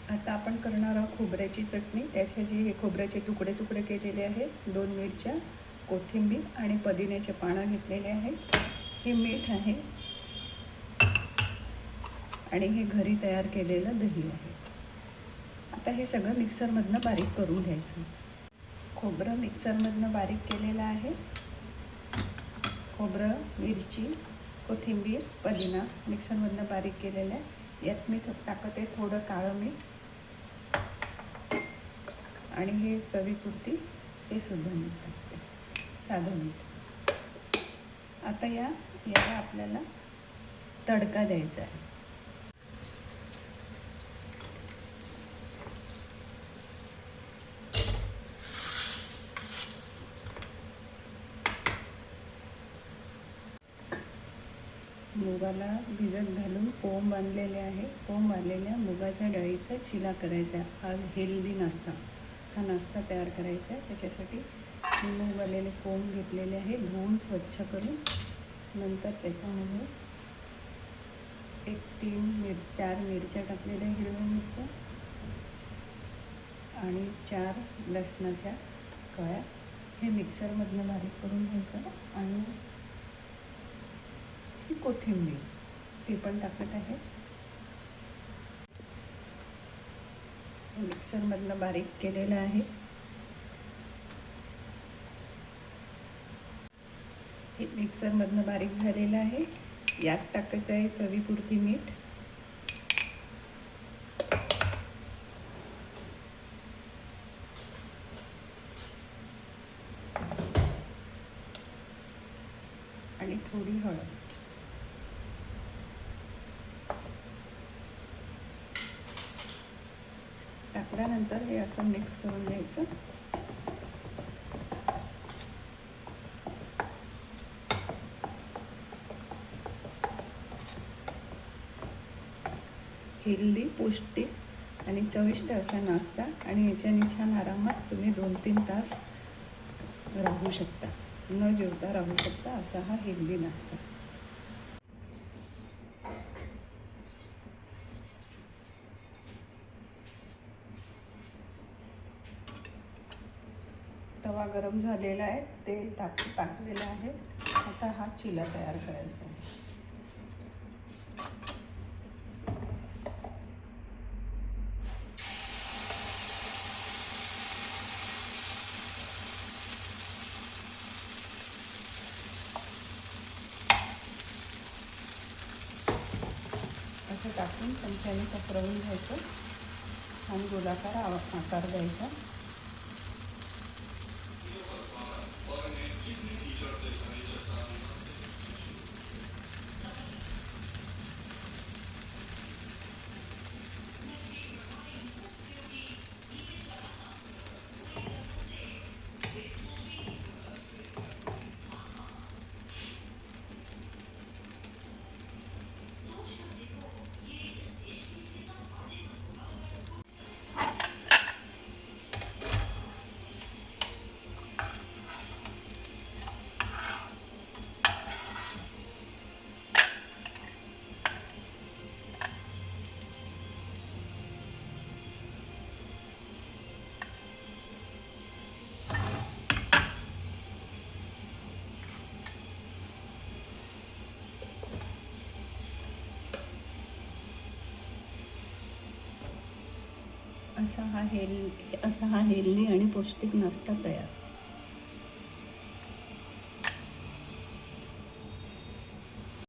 आता आपण करणार आहोत खोबऱ्याची चटणी। त्याच्यासाठी हे खोबऱ्याचे तुकडे तुकडे केलेले आहेत, 2 मिरच्या, कोथिंबीर आणि पुदिन्याचे पानं घेतलेले आहेत। हे मीठ आहे आणि हे घरी तयार केलेलं दही आहे। आता हे सगळं मिक्सरमधनं बारीक करून घ्यायचं। खोबरं मिक्सरमधनं बारीक केलेलं आहे। खोबरं, मिरची, कोथिंबीर, पुदिना मिक्सरमधनं बारीक केलेलं आहे। यात मी टाकत आहे थोडं काळं मीठ आणि हे चवीपुरती हे सुद्धा मीठ टाकते, साधं मीठ। आता याला आपल्याला तडका द्यायचा आहे। मुगाला भिजत घालून कोंब बांधलेले आहे। कोंब बांधलेल्या मुगाच्या डाळीचा चिला करायचा आहे। हा हेल्दी नाश्ता, हा नाश्ता तयार करायचा आहे। त्याच्यासाठी मूग बांधलेले कोंब घेतलेले आहे, धुवून स्वच्छ करून। नंतर त्याच्यामध्ये 4 मिरच्या टाकलेल्या, हिरव्या मिरच्या आणि 4 लसणाच्या कळ्या। हे मिक्सरमधनं बारीक करून घ्यायचं आणि कोथिंबीर ते पण टाकत आहे। मिक्सरमधनं बारीक केलेलं आहे। हे मिक्सरमधनं बारीक झालेलं आहे। यात टाकायचं आहे चवीपुरती मीठ आणि थोडी हळद। टाकल्यानंतर हे असं मिक्स करून घ्यायचं। हेल्दी, पौष्टिक आणि चविष्ट असा नाश्ता आणि याच्याने छान आरामात तुम्ही 2-3 तास राहू शकता, न जेवता राहू शकता असा हा हेल्दी नाश्ता। तवा गरम झालेला आहे, तेल टाकलेलं आहे। आता हा चिला तयार करायचा आहे। असं टाकून चमच्याने पसरवून घ्यायचं आणि गोलाकार आकार द्यायचा। असा हा हेल्दी आणि पौष्टिक नाश्ता तयार।